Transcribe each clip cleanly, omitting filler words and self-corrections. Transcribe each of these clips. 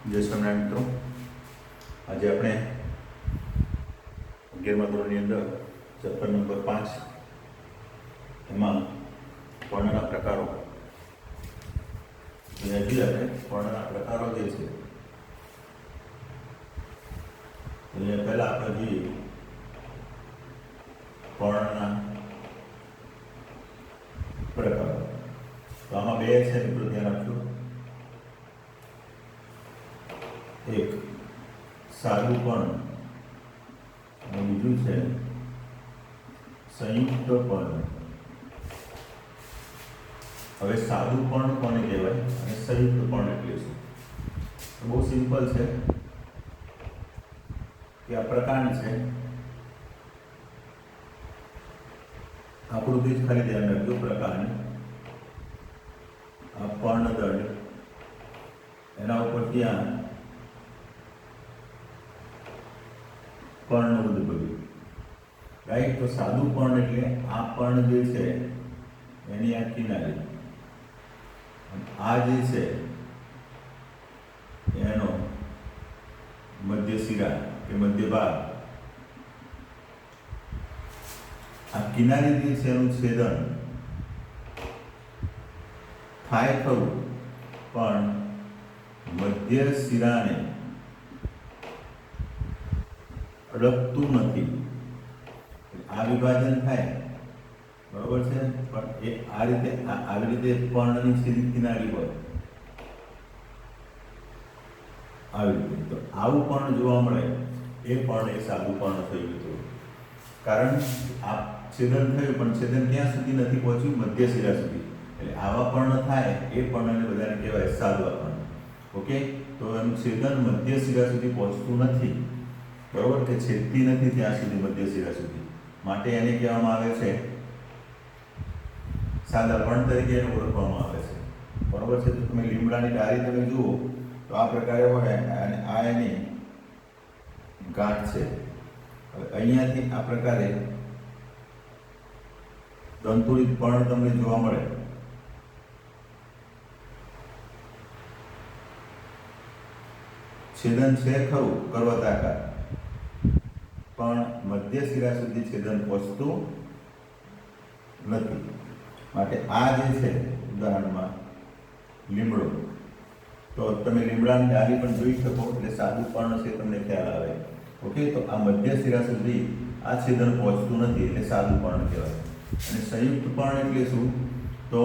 જય સ્વામિનારાયણ મિત્રો, આજે આપણે 11મા ધોરણની અંદર ચેપ્ટર નંબર 5 એમાં વર્ણના પ્રકારો હજી આપણે વર્ણના પ્રકારો જે છે એ પહેલા આપણે જોઈએ વર્ણના પ્રકારો. તો આમાં બે છે મિત્રો, ધ્યાન આપજો. એક સાદું પર્ણ અને બીજું છે સંયુક્ત પર્ણ. હવે સાદું પર્ણ કોને કહેવાય અને સંયુક્ત પર્ણ એટલે શું? બહુ સિમ્પલ છે કે આ પ્રકાર છે. આકૃતિ જ ખાલી ધ્યાન રાખજો. પ્રકારની આ પર્ણદંડ, એના ઉપર ત્યાં પર્ણ ઉદ્ભવ્યું, રાઈટ. તો સાદું પર્ણ એટલે આ પર્ણ જે છે એની આ કિનારી, આ જે છે એનો મધ્ય શિરા કે મધ્ય ભાગ, આ કિનારી જે છે એનું છેદન થાય ખરું, પણ મધ્ય શિરાને અડકતું નથી. આ વિભાજન થાય, બરોબર છે, પણ એ આ રીતે આવી રીતે પર્ણની સીધી કિનારી હોય આવી રીતે. તો આવું પર્ણ જોવા મળે એ પર્ણ એ સાદું પર્ણ થઈ ગયું. કારણ આ છેદન થયું, પણ છેદન ક્યાં સુધી નથી પહોંચ્યું? મધ્ય શિરા સુધી. એટલે આવા પર્ણ થાય એ પર્ણને બધાને કહેવાય સાદા પર્ણ. ઓકે. તો એનું છેદન મધ્ય શિરા સુધી પહોંચતું નથી, બરોબર, કે છેદતી નથી ત્યાં સુધી મધ્ય શિરા સુધી, માટે એને કહેવામાં આવે છે સાદા પર્ણ તરીકે એને ઓળખવામાં આવે છે, બરોબર છે. તો તમે લીમડાની ડાળી તમે જુઓ તો આ પ્રકારે હોય અને આ એની ગાંઠ છે. હવે અહીંયાથી આ પ્રકારે દંતુરિત પર્ણ તમને જોવા મળે. છેદન છે ખરું પર્વતાકાર, પણ મધ્ય શિરા સુધી છેદન પહોંચતું નથી. માટે આ જે છે ઉદાહરણમાં લીમડો, તો તમે લીમડાની ડાળી પણ જોઈ શકો એટલે સાદું પર્ણ છે, તમને ખ્યાલ આવે. ઓકે. તો આ મધ્ય શિરા સુધી આ છેદન પહોંચતું નથી એટલે સાદું પર્ણ કહેવાય. અને સંયુક્ત પર્ણ એટલે શું? તો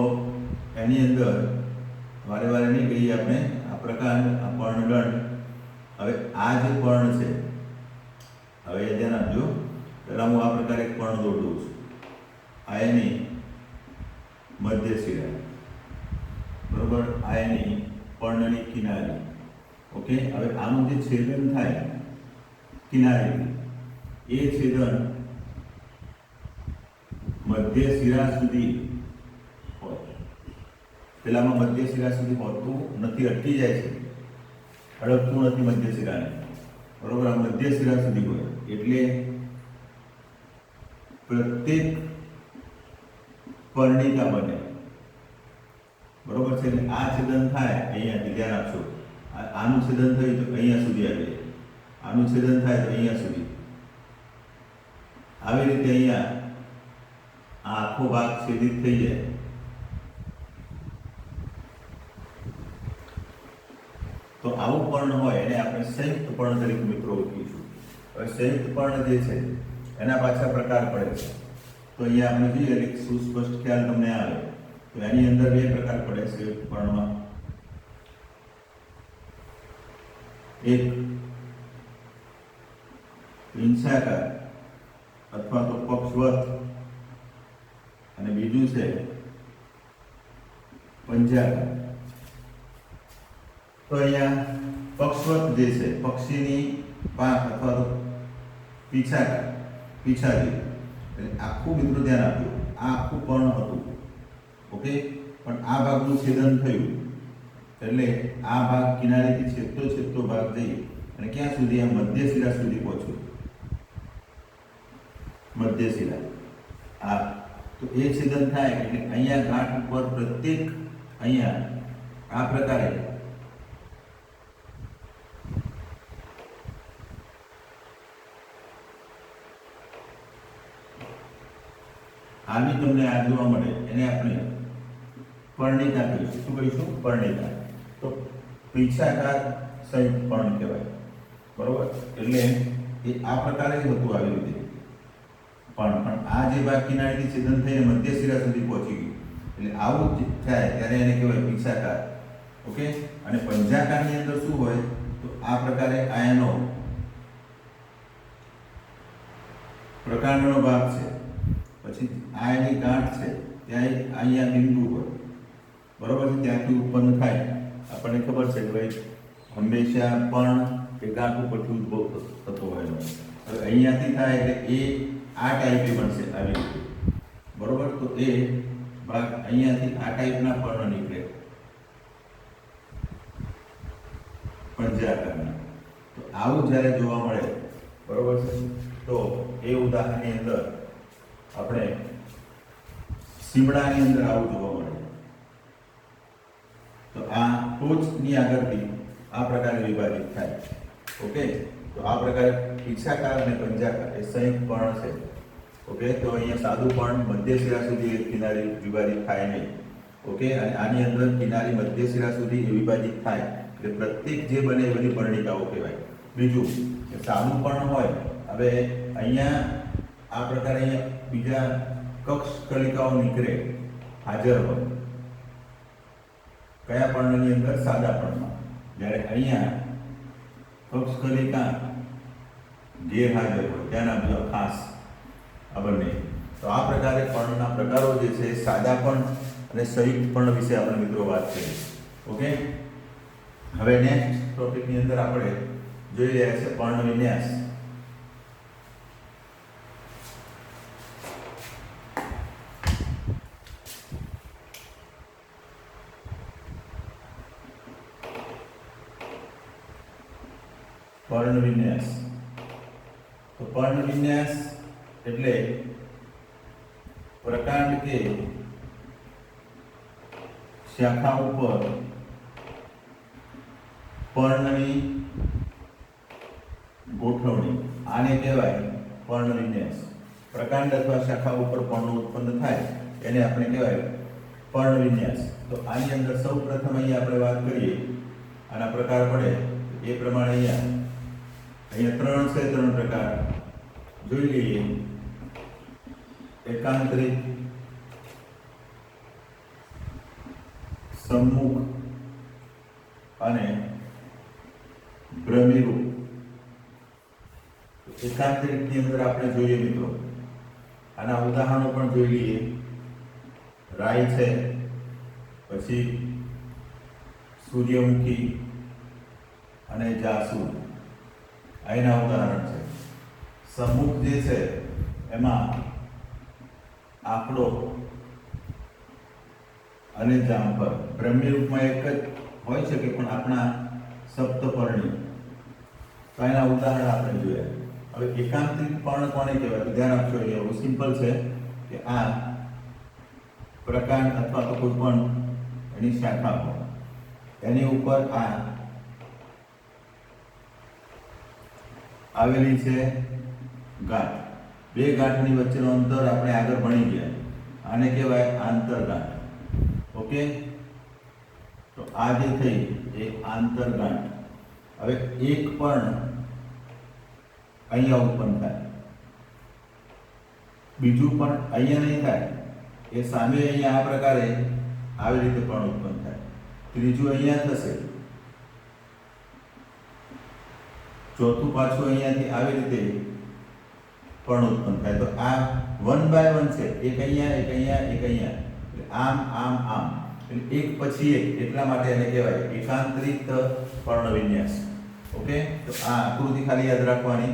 એની અંદર વારે વારે નહીં કહીએ આપણે, આ પ્રકાર આ પર્ણદંડ. હવે આ જે પર્ણ છે, હવે એ ધ્યાન આપજો. પહેલા હું આ પ્રકારે એક પર્ણ દોરી દઉં છું. આ એની મધ્ય શિરા, બરોબર, આ એની પર્ણની કિનારી. ઓકે. હવે આનું જે છેદન થાય કિનારી, એ છેદન મધ્ય શિરા સુધી હોય. પેલામાં મધ્ય શિરા સુધી હોતું નથી, અટકી જાય છે, અડકતું નથી મધ્ય શિરાને, બરોબર. આ મધ્ય શિરા સુધી હોય એટલે પ્રત્યેક પર્ણિકા બને, બરોબર છે. એટલે આ છેદન થાય અહીંયાથી, ધ્યાન આપશો. આનું છેદન થયું તો અહીંયા સુધી આવે, આનું છેદન થાય તો અહીંયા સુધી. આવી રીતે અહીંયા આ આખો ભાગ છેદિત થઈ જાય. તો આવું પર્ણ હોય એને આપણે સંયુક્ત પર્ણ તરીકે મિત્રો ઓળખીશું. હવે સંયુક્ત પર્ણ જે છે એના પાછા પ્રકાર પડે છે. તો અહીંયા આપણે જોઈએ એટલે સુસ્પષ્ટ ખ્યાલ તમને આવે. તો એની અંદર બે પ્રકાર પડે સંયુક્ત પર્ણમાં. એક વિંશાકાર અથવા તો પક્ષવત, અને બીજું છે પંજાકાર. તો અહીંયા પક્ષવત જે છે, પક્ષીની પાંખ અથવા તો પીછાકાર, પીછા જેવું. એટલે આખું મિત્રો ધ્યાન આપ્યું, આ આખું પર્ણ હતું. ઓકે. પણ આ ભાગનું છેદન થયું એટલે આ ભાગ કિનારીથી છેદતો ભાગ જઈ અને ક્યાં સુધી? આ મધ્ય શિરા સુધી પહોંચ્યો. મધ્ય શિરા આ, તો એ છેદન થાય એટલે અહીંયા ગાંઠ ઉપર પ્રત્યેક અહીંયા આ પ્રકારે આવી તમને આ જોવા મળે એને આપણે પર્ણિકા કહીશું. શું કહીશું? પર્ણિકા. તો પીછાકાર સંયુક્ત પર્ણ કહેવાય. બરોબર? એટલે એ આ પ્રકારે જ હતું આવી રીતે. પણ આ જે ભાગ કિનારીથી છેદન થઈને મધ્ય શિરા સુધી પહોંચી ગયું, એટલે આવું જ થાય ત્યારે એને કહેવાય પીછાકાર. ઓકે? અને પંજાકારની અંદર શું હોય? તો આ પ્રકારે આ એનો પ્રકાંડનો ભાગ છે, પછી આ એની ગાંઠ છે, ત્યાં અહીંયા બિંદુ હોય. બરોબર છે? ત્યાંથી ઉત્પન્ન થાય. આપણને ખબર છે કે ભાઈ હંમેશા પણ એ ગાંઠ ઉપરથી ઉદ્ભવ થતો હોય. હવે અહીંયાથી થાય એટલે એ આ ટાઈપે બનશે આવી રીતે. બરોબર? તો એ ભાગ અહીંયાથી આ ટાઈપના પર્ણ નીકળે પંજાકારના. તો આવું જ્યારે જોવા મળે, બરોબર છે, તો એ ઉદાહરણની અંદર આપણે સીમડાની અંદર આવું જોવા મળે. તો આ ટોચની આગળથી આ પ્રકારે વિભાજિત થાય. ઓકે? તો આ પ્રકારે પીછાકાર અને પંજાકાર એ સંયુક્ત પર્ણ છે. ઓકે? તો અહીંયા સાદું પર્ણ મધ્ય શિરા સુધી એક કિનારી વિભાજિત થાય નહીં. ઓકે? અને આની અંદર કિનારી મધ્ય શિરા સુધી વિભાજિત થાય એટલે પ્રત્યેક જે બને એ બધી પર્ણિકાઓ કહેવાય. બીજું કે સાદું પર્ણ હોય, હવે અહીંયા આ પ્રકારે અહીંયા બીજા કક્ષ કલિકાઓ નીકળે હાજર હોય. કયા પર્ણની અંદર? સાદા પર્ણમાં. જ્યારે અહીંયા કક્ષ કલિકા ગેરહાજર હોય ત્યાંના બધા ખાસ આ બંને. તો આ પ્રકારે પર્ણના પ્રકારો જે છે સાદા પર્ણ અને સંયુક્ત પર્ણ વિશે આપણે મિત્રો વાત કરી. ઓકે? હવે નેક્સ્ટ ટોપિકની અંદર આપણે જોઈ રહ્યા છે પર્ણ વિન્યાસ. પર્ણ વિન્યાસ. તો પર્ણ વિન્યાસ એટલે પ્રકાંડ કે શાખા ઉપર પર્ણની ગોઠવણી, આને કહેવાય પર્ણ વિન્યાસ. પ્રકાંડ અથવા શાખા ઉપર પર્ણ ઉત્પન્ન થાય એને આપણે કહેવાય પર્ણ વિન્યાસ. તો આની અંદર સૌ પ્રથમ અહીંયા આપણે વાત કરીએ, આના પ્રકાર પડે એ પ્રમાણે અહીંયા ત્રણ છે. ત્રણ પ્રકાર જોઈ લઈએ. એકાંતરિક, સમ્મુખ અને ભ્રમિરૂપ. એકાંતરિક ની અંદર આપણે જોઈએ મિત્રો, આના ઉદાહરણો પણ જોઈ લઈએ. રાઈ છે, પછી સૂર્યમુખી અને જાસૂદ, આ એના ઉદાહરણ છે. સમ્મુખ જે છે એમાં આંકડો અને જામફળ. ભ્રમિરૂપમાં એક જ હોય છે કે પણ આપણા સપ્તપર્ણી. તો એના ઉદાહરણ આપણે જોયા. હવે એકાંતરિક પર્ણ કોને કહેવાય? તો ધ્યાન આપજો, એ બહુ સિમ્પલ છે કે આ પ્રકાંડ અથવા તો કોઈ પણ એની શાખા હોય એની ઉપર આ આવેલી છે ગાંઠ. બે ગાંઠની વચ્ચેનો અંતર આપણે આગળ ભણી ગયા, આને કહેવાય આંતરગાંઠ. ઓકે? તો આ જે થઈ એ આંતરગાંઠ. હવે એક પણ અહીંયા ઉત્પન્ન થાય, બીજું પણ અહીંયા નહીં થાય, એ સામે અહીંયા આ પ્રકારે આવી રીતે પણ ઉત્પન્ન થાય, ત્રીજું અહીંયા થશે, ચોથું પાછું અહીંયાથી આવી રીતે પણ ઉત્પન્ન થાય. તો આ 1 બાય 1 છે. એક અહીંયા, એક અહીંયા, એક અહીંયા, એટલે આમ આમ આમ, એટલે એક પછી એક. એટલા માટે એને કહેવાય એકાંતરિક પર્ણ વિન્યાસ. ઓકે? તો આ આકૃતિ ખાલી યાદ રાખવાની.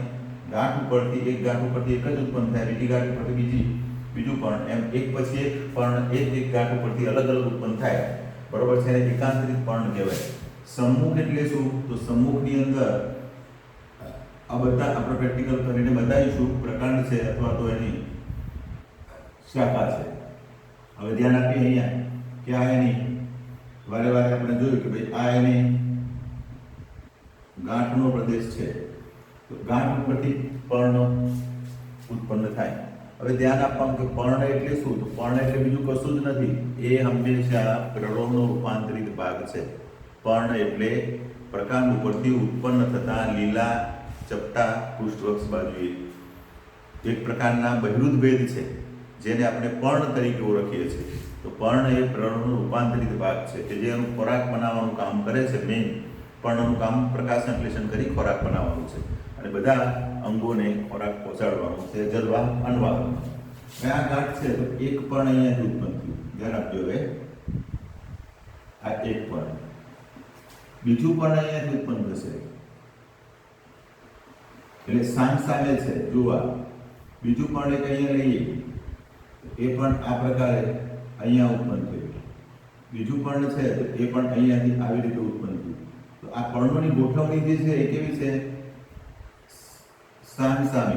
ગાંઠ ઉપરથી એક ગાંઠ ઉપરથી એક જ ઉત્પન્ન થાય, બીજી ગાંઠ ઉપરથી બીજું પણ, એમ એક પછી એક પણ એક ગાંઠ ઉપરથી અલગ અલગ ઉત્પન્ન થાય. બરોબર છે? એને એકાંતરિક પર્ણ કહેવાય. સમ્મુખ એટલે શું? તો સમ્મુખની અંદર આ બધા આપણે પ્રેક્ટિકલ કરીને બતાવીશું. પ્રકાંડ છે અથવા તો એની શાખા છે. હવે ધ્યાન આપીએ અહીંયા કે આ એની વારે વારે આપણે જોયું કે ભાઈ આ એની ગાંઠનો પ્રદેશ છે. તો ગાંઠ ઉપરથી પર્ણ ઉત્પન્ન થાય. હવે ધ્યાન આપવાનું કે પર્ણ એટલે શું? તો પર્ણ એટલે બીજું કશું જ નથી, એ હંમેશા પ્રણવનો રૂપાંતરિત ભાગ છે. પર્ણ એટલે પ્રકાંડ ઉપરથી ઉત્પન્ન થતા લીલા ચપટા પૃષ્ઠવક્ષ બાજુએ એક પ્રકારના બહિરુદ ભેદ છે, જેને આપણે પર્ણ તરીકે ઓળખીએ છીએ. તો પર્ણ એ પ્રણવનો રૂપાંતરિત ભાગ છે કે જે એનું ખોરાક બનાવવાનું કામ કરે છે. મેઇન પર્ણનું કામ પ્રકાશ સંશ્લેષણ કરી ખોરાક બનાવવાનું છે અને બધા અંગોને ખોરાક પહોંચાડવાનું છે, જલવા અન્નવાનું. હવે આ ગાંઠ છે તો એક પર્ણ અહીંયાથી ઉત્પન્ન થયું, ધ્યાન આપજો. હવે આ એક પર્ણ, બીજું પર્ણ અહીંયાથી ઉત્પન્ન થશે એટલે સામે છે. જુઓ, બીજું પર્ણ એક અહીંયા લઈએ, એ પણ આ પ્રકારે અહીંયા ઉત્પન્ન થયું. બીજું પર્ણ છે તો એ પણ અહીંયાથી આવી રીતે ઉત્પન્ન થયું. તો આ પર્ણોની ગોઠવણી જે છે એ કેવી છે? સામે.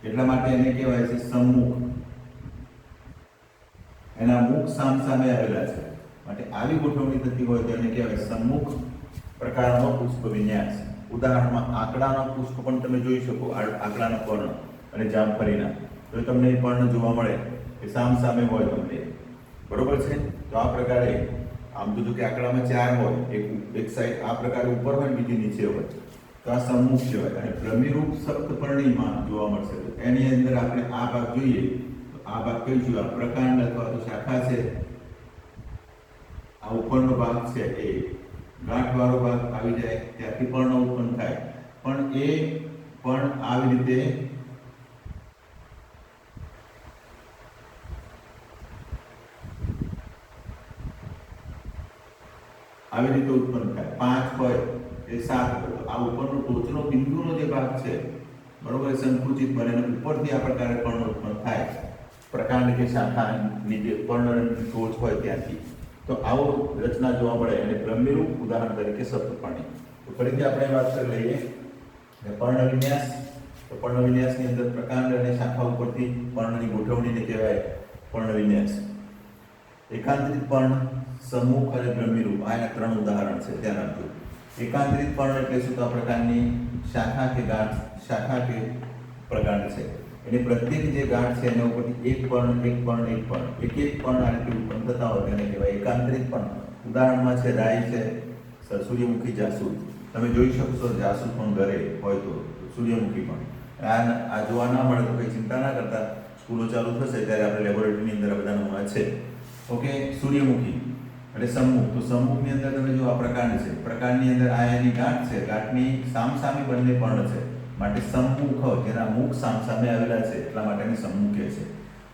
એટલા માટે એને કહેવાય છે સમ્મુખ. એના મુખ સામે આવેલા છે માટે આવી ગોઠવણી થતી હોય તો એને કહેવાય સમ્મુખ પ્રકારનો પુષ્પ વિન્યાસ. ઉદાહરણમાં આંકડાનો પુષ્પ પણ તમે જોઈ શકો, આંકડાનો પર્ણ અને જામફળીના, તો તમને એ પર્ણ જોવા મળે કે સામે હોય તમને, બરોબર છે. તો આ પ્રકારે આમ તો જો કે આંકડામાં 4 હોય, એક સાઈડ આ પ્રકારે ઉપર હોય, બીજી નીચે હોય, તો આ સમ્મુખ કહેવાય. અને ભ્રમિરૂપ સપ્તપર્ણીમાં જોવા મળશે. તો એની અંદર આપણે આ ભાગ જોઈએ તો આ ભાગ કહીશું આ પ્રકાંડ અથવા તો શાખા છે. આ ઉપરનો ભાગ છે એ ગાંઠવાળો ભાગ આવી જાય, ત્યાંથી પર્ણ ઉત્પન્ન થાય. પણ એ પણ આવી રીતે ઉત્પન્ન થાય. 5 હોય એ 7 હોય. આ ઉપરનો ટોચનો બિંદુનો જે ભાગ છે, બરોબર, સંકુચિત બને અને ઉપરથી આ પ્રકારે પર્ણ ઉત્પન્ન થાય, પ્રકાંડ કે શાખાની જે પર્ણની ટોચ હોય ત્યાંથી. તો આવો રચના જોવા મળે અને ભ્રમિરૂપ ઉદાહરણ તરીકે સપ્તપર્ણી. તો ફરીથી આપણે વાત કરી લઈએ પર્ણ વિન્યાસ. તો પર્ણ વિન્યાસની અંદર પ્રકાંડ અને શાખા ઉપરથી પર્ણની ગોઠવણીને કહેવાય પર્ણ વિન્યાસ. એકાંતરિત પર્ણ, સમ્મુખ અને ભ્રમિરૂપ, આના 3 ઉદાહરણ છે, ધ્યાન આપજો. એકાંતરિત પર્ણ એટલે શું? તો આ પ્રકારની શાખા કે ગાંઠ, શાખા કે પ્રકાંડ છે. એની પ્રત્યેક જે ગાંઠ છે એના ઉપરથી એક પર્ણ એક પર્ણ આ રીતે ઉત્પન્ન થતા હોય તેને કહેવાય એકાંતરિત પર્ણ. ઉદાહરણમાં છે રાઈ છે, સૂર્યમુખી, જાસૂદ. તમે જોઈ શકશો જાસૂદ પણ ઘરે હોય તો સૂર્યમુખી પણ. આ જોવા ના મળે તો કંઈ ચિંતા ના કરતા, સ્કૂલો ચાલુ થશે ત્યારે આપણે લેબોરેટરીની અંદર આ બધા નમૂના છે. ઓકે, સૂર્યમુખી એટલે સમ્મુખ. તો સમ્મુખની અંદર તમે જો આ પ્રકાંડ છે, પ્રકાંડની અંદર આ એની ગાંઠ છે, ગાંઠની સામે બંને પર્ણ છે માટે સમ્મુખ, જેના મુખ સામે આવેલા છે એટલા માટેની સમ્મુખ છે.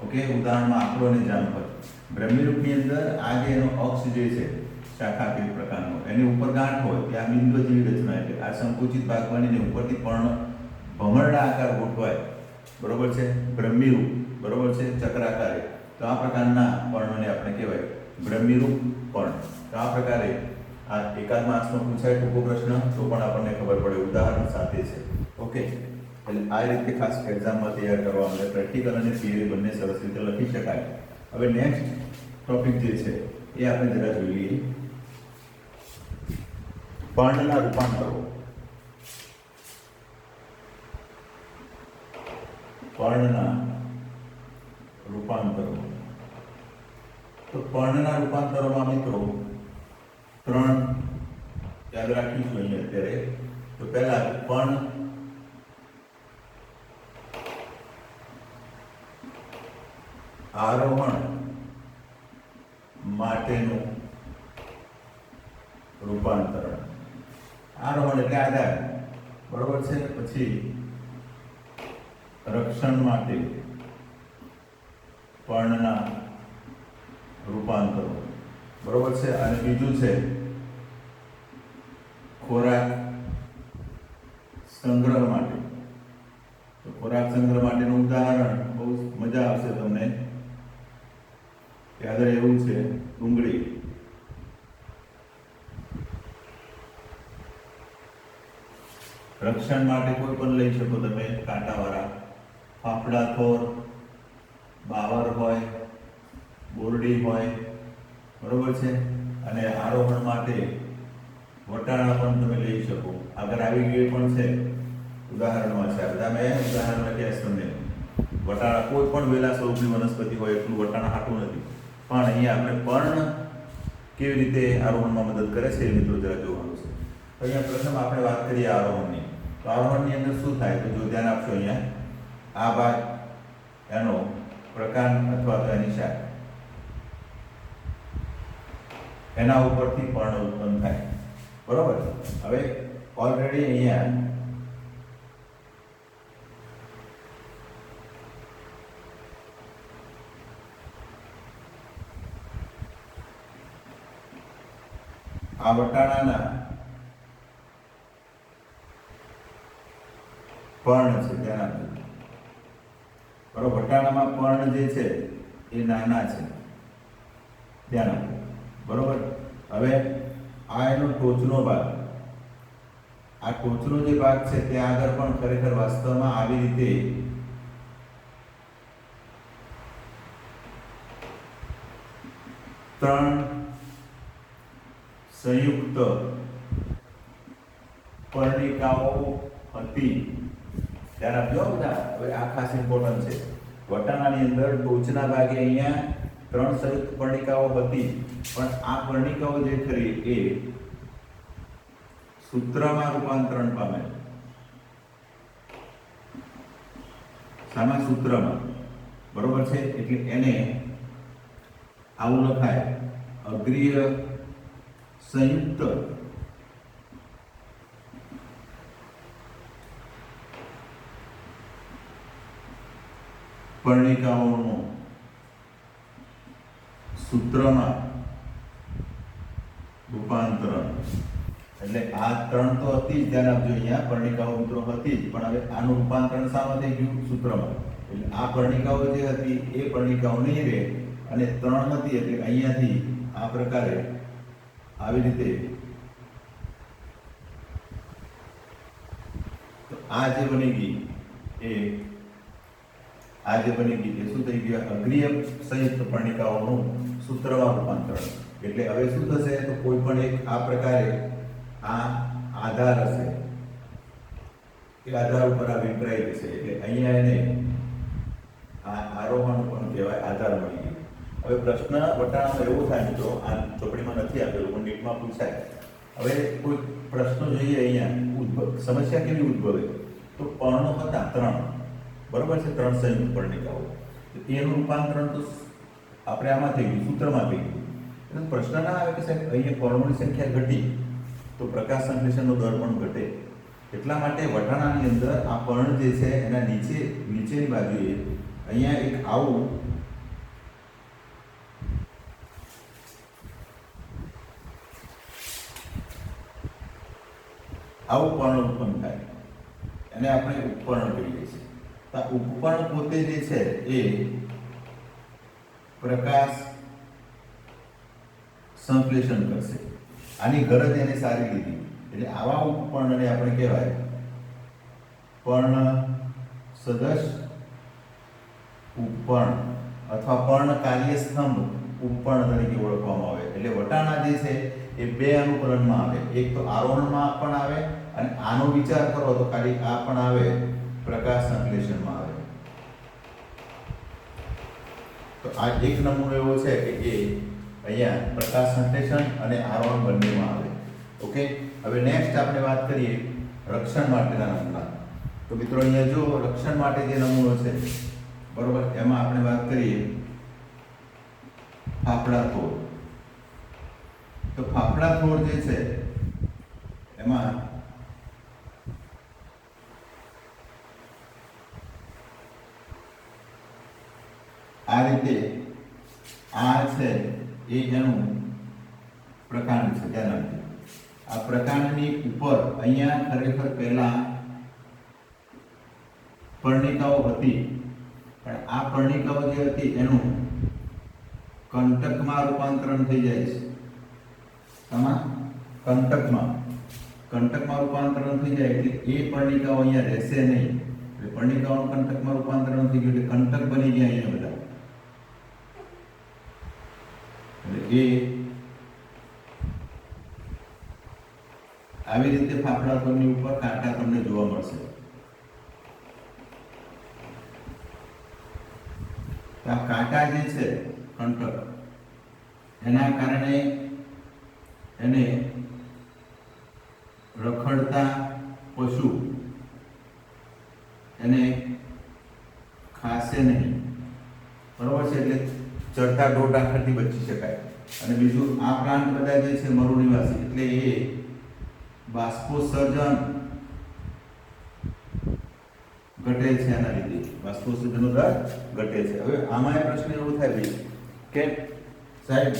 ઓકે, ઉદાહરણમાં આંકડો અને જામફળ. ભ્રમિરૂપની અંદર આ જે એનો અક્ષ જે છે શાખા કે પ્રકારનો, એની ઉપર ગાંઠ હોય ત્યાં બિંદુ જેવી રચના, એટલે આ સંકુચિત ભાગ બનીને ઉપરથી પર્ણ ભમરડા આકાર ગોઠવાય, બરોબર છે, ભ્રમિરૂપ, બરોબર છે, ચક્રાકારે. તો આ પ્રકારના પર્ણને આપણે કહેવાય ભ્રમિરૂપ પર્ણ. તો આ પ્રકારે આ એકાદ માર્ક્સમાં પૂછાય ટૂંકો પ્રશ્ન તો પણ આપણને ખબર પડે, ઉદાહરણ સાથે છે. ઓકે, એટલે આ રીતે ખાસ એક્ઝામમાં તૈયાર કરવાનું છે. પ્રેક્ટિકલ અને થિયરી બંને સરસ રીતે લખી શકાય. હવે નેક્સ્ટ ટોપિક જે છે એ આપણે જરા જોઈ લઈએ. પર્ણના રૂપાંતરો. પર્ણના રૂપાંતરો. તો પર્ણના રૂપાંતરોમાં મિત્રો 3 યાદ રાખીશું અહીંયા અત્યારે. તો પહેલા પર્ણ આરોહણ માટેનું રૂપાંતરણ. આરોહણ એટલે આધાર, બરોબર છે. પછી રક્ષણ માટે પર્ણના રૂપાંતરો, બરોબર છે. અને બીજું છે ખોરાક સંગ્રહ માટે. તો ખોરાક સંગ્રહ માટેનું ઉદાહરણ બહુ મજા આવશે તમને, યાદ રહે એવું છે, ડુંગળી. રક્ષણ માટે કોઈ પણ લઈ શકો તમે, કાંટાવાળા, ફાફડા થોર, બાવર હોય, બોરડી હોય, બરોબર છે. અને આરોહણ માટે વટાણા પણ તમે લઈ શકો. આગળ આવી ગયું પણ છે, ઉદાહરણમાં છે. આ બધા મેં ઉદાહરણ લખ્યા છે તમને. વટાણા કોઈ પણ વેલા સ્વરૂપની વનસ્પતિ હોય એટલું વટાણા હાટું નથી, પણ અહીંયા આપણે પર્ણ કેવી રીતે આરોહણમાં મદદ કરે છે એ મિત્રો જરા જોવાનું છે. તો અહીંયા પ્રથમ આપણે વાત કરીએ આરોહણની. તો આરોહણની અંદર શું થાય તો જો ધ્યાન આપશો, અહીંયા આ ભાગ એનો પ્રકાંડ અથવા તો એની શાખ, એના ઉપરથી પર્ણ ઉત્પન્ન થાય, બરોબર. હવે ઓલરેડી અહીંયા આ વટાણાના પર્ણ છે, ધ્યાન આપજો. બરોબર, વટાણામાં પર્ણ જે છે એ નાના છે, ધ્યાન આપજો, બરોબર. હવે આ એનો ટોચનો ભાગ, આ ટોચનો જે ભાગ છે ત્યાં આગળ પણ ખરેખર વાસ્તવમાં આવી રીતે ત્રણ સંયુક્ત પર્ણિકાઓ હતી. ધ્યાન આપજો બધા. હવે આ ખાસ ઇમ્પોર્ટન્ટ છે. વટાણાની અંદર ટોચના ભાગે અહીંયા ત્રણ સંયુક્ત પર્ણિકાઓ હતી, પણ આ પર્ણિકાઓ જે ખરી એ સૂત્રમાં રૂપાંતરણ પામે. સામા સૂત્રમાં, બરોબર છે. એટલે એને આવું લખાય, અગ્રીય સંયુક્ત પર્ણિકાઓનું સૂત્રમાં રૂપાંતરણ. એટલે આ ત્રણ તો હતી જ, ધ્યાન આપજો, અહીંયા પર્ણિકાઓ મિત્રો હતી જ, પણ હવે આનું રૂપાંતરણ શામાં થઈ ગયું? સૂત્રમાં. એટલે આ પર્ણિકાઓ જે હતી એ પર્ણિકાઓ નહીં રહે, અને ત્રણ હતી એટલે અહીંયાથી આ પ્રકારે આવી રીતે તો આ જે બની ગઈ એ શું થઈ ગયા? અગ્રીય સંયુક્ત પર્ણિકાઓનું સૂત્રમાં રૂપાંતરણ. એટલે હવે શું થશે તો કોઈ પણ એક આ પ્રકારે આ આધાર હશે, એ આધાર ઉપર આ વિંટરાઈ જશે. એટલે અહીંયા એને આ આરોહણ પણ કહેવાય, આધાર મળી ગયો. હવે પ્રશ્ન વટાણામાં એવો થાય મિત્રો, આ ચોપડીમાં નથી આપેલું પણ નીટમાં પૂછાય. હવે કોઈ પ્રશ્નો જોઈએ અહીંયા, સમસ્યા કેવી ઉદ્ભવે તો પર્ણો હતા ત્રણ, બરોબર છે, ત્રણ સંયુક્ત પર્ણિકાઓ. એનું રૂપાંતરણ તો આપણે આમાં થઈ ગયું, સૂત્રમાં થઈ ગયું. એટલે પ્રશ્ન ના આવે કે સાહેબ અહીંયા પર્ણોની સંખ્યા ઘટી તો પ્રકાશ સંશ્લેષણનો દર પણ ઘટે. એટલા માટે વટાણાની અંદર આ પર્ણ જે છે એના નીચેની બાજુએ અહીંયા એક આવું પર્ણ ઉત્પન્ન થાય, એને આપણે ઉપપર્ણ કહીએ છીએ. તો આ ઉપપર્ણ પોતે જે છે એ પ્રકાશ સંશ્લેષણ કરશે. આની ગરજ એને સારી લીધી. એટલે આવા ઉપપર્ણને આપણે કહેવાય પર્ણ સદૃશ ઉપપર્ણ અથવા પર્ણ કાર્યસ્તંભ ઉપપર્ણ તરીકે ઓળખવામાં આવે. એટલે વટાણા જે છે એ બે અનુકરણમાં આવે, એક તો આરોહણમાં પણ આવે અને આનો વિચાર કરો તો ખાલી આ પણ આવે, પ્રકાશ સંશ્લેષણમાં આવે. તો આ એક નમૂનો એવો છે કે એ અહીંયા પ્રકાશ સંશ્લેષણ અને આરોહણ બંનેમાં આવે. ઓકે, હવે નેક્સ્ટ આપણે વાત કરીએ રક્ષણ માટેના નમૂના. તો મિત્રો અહીંયા જો રક્ષણ માટે જે નમૂનો છે, બરોબર, એમાં આપણે વાત કરીએ ફાફડા થોર. તો ફાફડા થોર જે છે એમાં આ રીતે આ છે એ એનું પ્રકાંડ છે. ધ્યાન રાખજો, આ પ્રકાંડની ઉપર અહીંયા ખરેખર પહેલા પર્ણિકાઓ હતી, પણ આ પર્ણિકાઓ જે હતી એનું કંટકમાં રૂપાંતરણ થઈ જાય છે. કંટકમાં રૂપાંતરણ થઈ જાય એટલે એ પર્ણિકાઓ અહીંયા રહેશે નહીં. એટલે પર્ણિકાઓનું કંટકમાં રૂપાંતરણ થઈ ગયું એટલે કંટક બની ગયા અહીંયા બધા. એટલે એ આવી રીતે ફાફડા થોરની ઉપર કાંટા તમને જોવા મળશે. આ કાંટા જે છે કંટક એના કારણે એને રખડતા પશુ એને ખાશે નહીં, બરોબર છે, એટલે ચડતા ઢોર ડાકરથી બચી શકાય. અને બીજું આ પ્લાન્ટ બધા જે છે મરુનિવાસી એટલે એ બાષ્પોત્સર્જન ઘટે છે, આના લીધે બાષ્પોત્સર્જનનો દર ઘટે છે. હવે આમાં એ પ્રશ્ન એવો થાય ભાઈ કે સાહેબ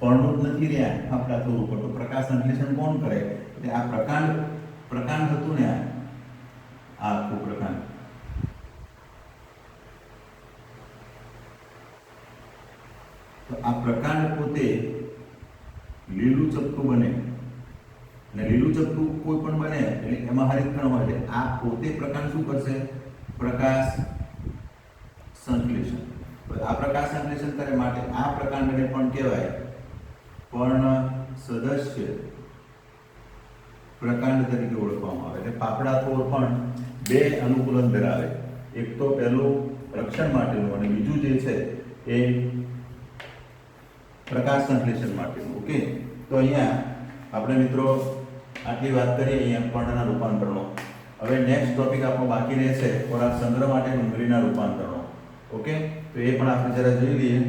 પર્ણો જ નથી રહ્યા આપણા થોડું ઉપર, તો પ્રકાશ સંશ્લેષણ કોણ કરે? એટલે આ પ્રકાંડ હતું ને, આ આખું પ્રકાંડ, તો આ પ્રકાંડ પોતે લીલું ચપટું બને, અને લીલું ચપટું કોઈ પણ બને એટલે એમાં હરિતકણ હોય, એટલે આ પોતે પ્રકાંડ શું કરશે? પ્રકાશ સંશ્લેષણ. આ પ્રકાશ સંશ્લેષણ કરે માટે આ પ્રકાંડને પણ કહેવાય પર્ણ સદસ્ય પ્રકાંડ તરીકે ઓળખવામાં આવે. એટલે પાપડા થોર પણ બે અનુકૂલન ધરાવે, એક તો પહેલું રક્ષણ માટેનું અને બીજું જે છે એ પ્રકાશ સંશ્લેષણ માટેનું. ઓકે, તો અહીંયા આપણે મિત્રો આટલી વાત કરીએ અહીંયા પર્ણના રૂપાંતરણો. હવે નેક્સ્ટ ટોપિક આપણો બાકી રહેશે ખોરાક સંગ્રહ માટે ડુંગળીના રૂપાંતરણો. ઓકે, તો એ પણ આપણે જરા જોઈ લઈએ.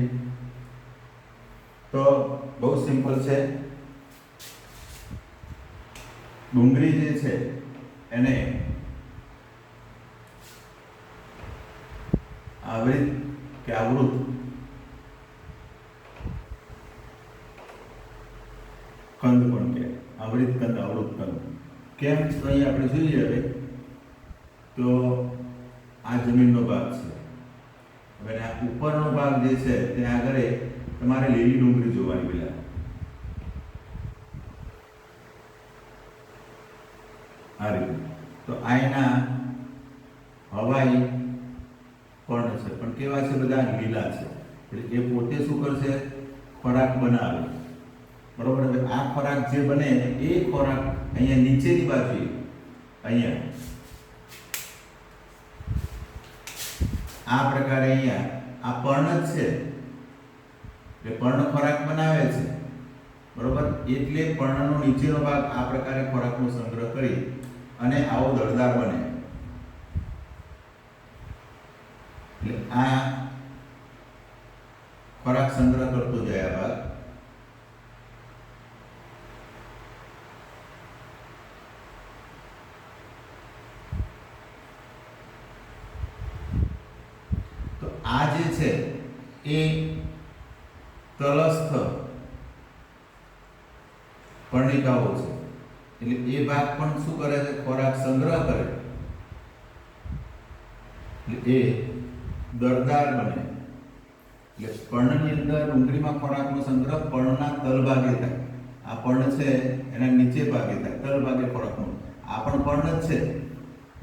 તો બહુ સિમ્પલ છે. ડુંગળી જે છે એને આવૃત કે આવૃત કંદ પણ કહે, આવૃત કંદ, આવૃત કંદ કેમ? તો અહીં આપણે જોઈએ હવે તો આ જમીનનો ભાગ છે. હવે આ ઉપરનો ભાગ જે છે ત્યાં આગળ તમારે લીલી ડુંગળી જોવાની પેલા. આ રીતે તો આ એના હવાઈ પર્ણ છે, પણ કેવા છે? બધા લીલા છે. એટલે એ પોતે શું કરશે? ખોરાક બનાવે, બરોબર. હવે આ ખોરાક જે બને એ ખોરાક અહીંયા નીચેની બાજુ, અહીંયા આ પ્રકારે અહીંયા આ પર્ણ જ છે, એટલે પર્ણ ખોરાક બનાવે છે, બરોબર. એટલે પર્ણનો નીચેનો ભાગ આ પ્રકારે ખોરાકનો સંગ્રહ કરી અને આવો દળદાર બને. એટલે આ ખોરાક સંગ્રહ કરતો જાય આ ભાગ. તો આ જે છે એ તલસ્થ પર્ણિકાઓ છે, એટલે એ ભાગ પણ શું કરે છે? ખોરાક સંગ્રહ કરે, એટલે એ દળદાર બને. એટલે પર્ણની અંદર ડુંગળીમાં ખોરાકનો સંગ્રહ પર્ણના તલ ભાગે થાય. આ પર્ણ છે એના નીચે ભાગે થાય, તલ ભાગે ખોરાકનો. આ પણ પર્ણ જ છે,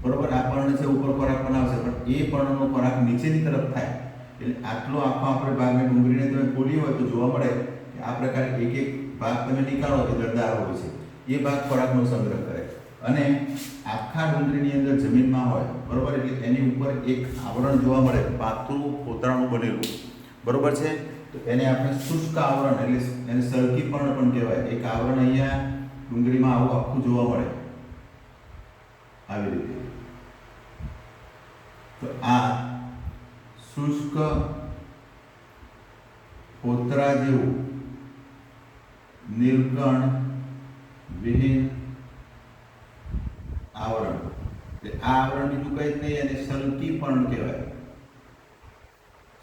બરોબર. આ પર્ણ છે ઉપર ખોરાક બનાવશે, પણ એ પર્ણનો ખોરાક નીચેની તરફ થાય. એટલે આટલો આખો આપણે ભાગને ડુંગળીને તમે ખોલી હોય તો જોવા મળે કે આ પ્રકારે એક એક ભાગ તમે નીકાળો તો દળદાર હોય છે. એ ભાગ ખોરાકનો સંગ્રહ કરે. અને આખા ડુંગળીની અંદર જમીનમાં હોય, બરોબર, એટલે એની ઉપર એક આવરણ જોવા મળે, પાતળું કોતરાનું બનેલું, બરોબર છે. તો એને આપણે શુષ્ક આવરણ એટલે એને સળકી પણ કહેવાય. એક આવરણ અહીંયા ડુંગળીમાં આવું આખું જોવા મળે, આવી રીતે. તો આ શુષ્ક કોતરા જેવું નીલકણ વિહીન આવરણ, એટલે આ આવરણ બીજું કઈ જ નહીં, એને સલ્કી પણ કહેવાય.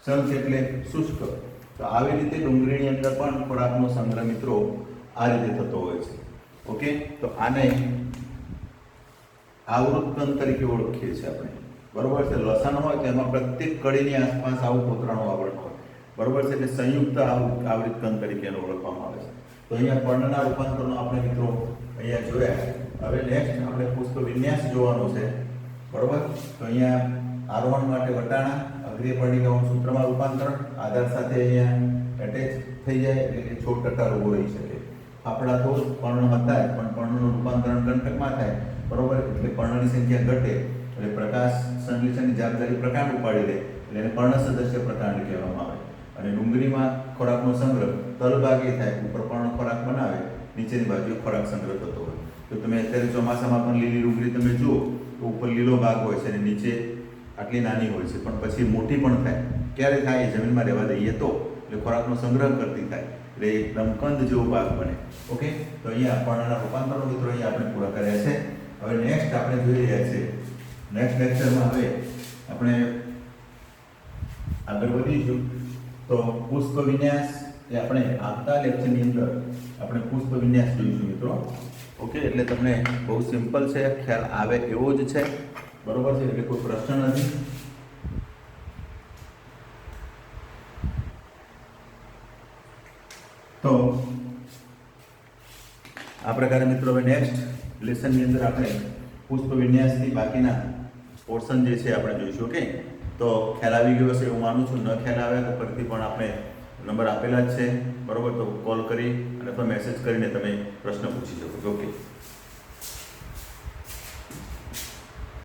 સલ્ક એટલે શુષ્ક. તો આવી રીતે ડુંગળીની અંદર પણ ખોરાકનો સંગ્રહ મિત્રો આ રીતે થતો હોય છે. ઓકે, તો આને આવૃત કંદ તરીકે ઓળખીએ છીએ આપણે, બરોબર છે. લસણ હોય તો એમાં પ્રત્યેક કળીની આસપાસ આવું કોતરાનું આવરણ હોય, બરોબર છે. એટલે સંયુક્ત આવૃત કંદ તરીકે એને ઓળખવામાં આવે છે. તો અહીંયા પર્ણના રૂપાંતરનો આપણે મિત્રો અહીંયા જોયા. હવે નેક્સ્ટ આપણે પુષ્પ વિન્યાસ જોવાનો છે, બરોબર. તો અહીંયા આરોહણ માટે વટાણા, અગ્રીય પર્ણિકાઓનું સૂત્રમાં રૂપાંતરણ, આધાર સાથે અહીંયા એટેચ થઈ જાય એટલે છોડ ટટ્ટાર ઉભો રહી શકે. આપણા તો પર્ણ હતા પણ પર્ણનું રૂપાંતરણ કંટકમાં થાય, બરોબર. એટલે પર્ણની સંખ્યા ઘટે એટલે પ્રકાશ સંશ્લેષણની જવાબદારી પ્રકાંડ ઉપાડી લે. એટલે એને પર્ણ સદસ્ય પ્રકાંડ કહેવામાં આવે. અને ડુંગળીમાં ખોરાકનો સંગ્રહ તલભાગે થાય, ઉપર પર્ણ ખોરાક બનાવે, નીચેની બાજુએ ખોરાક સંગ્રહ થતો હોય. તો તમે અત્યારે ચોમાસામાં પણ લીલી ડુંગળી તમે જુઓ તો ઉપર લીલો ભાગ હોય છે અને નીચે આટલી નાની હોય છે, પણ પછી મોટી પણ થાય. ક્યારે થાય? એ જમીનમાં રહેવા દઈએ તો, એટલે ખોરાકનો સંગ્રહ કરતી થાય, એટલે એકદમ કંદ જેવો ભાગ બને. ઓકે, તો અહીંયા પર્ણના રૂપાંતરો મિત્રો અહીંયા આપણે પૂરા કર્યા છે. હવે નેક્સ્ટ આપણે જોઈ રહ્યા છીએ, નેક્સ્ટ લેક્ચરમાં હવે આપણે આગળ વધીશું. તો પુષ્પ વિન્યાસ એ આપણે આવતા લેક્ચરની અંદર આપણે પુષ્પ વિન્યાસ જોઈશું મિત્રો. ઓકે, એટલે તમને બહુ સિમ્પલ છે, ખ્યાલ આવે એવો જ છે, બરોબર છે, એટલે કોઈ પ્રશ્ન નથી. તો આ પ્રકારે મિત્રો હવે નેક્સ્ટ લેસનની અંદર આપણે પુષ્પ વિન્યાસથી બાકીના પોર્શન જે છે આપણે જોઈશું. ઓકે, તો ખ્યાલ આવી ગયો હશે એવું માનું છું. ન ખ્યાલ આવે તો ફરીથી પણ આપણે નંબર આપેલા જ છે, બરોબર, તો કોલ કરી અને અથવા મેસેજ કરીને તમે પ્રશ્ન પૂછી શકો છો. ઓકે.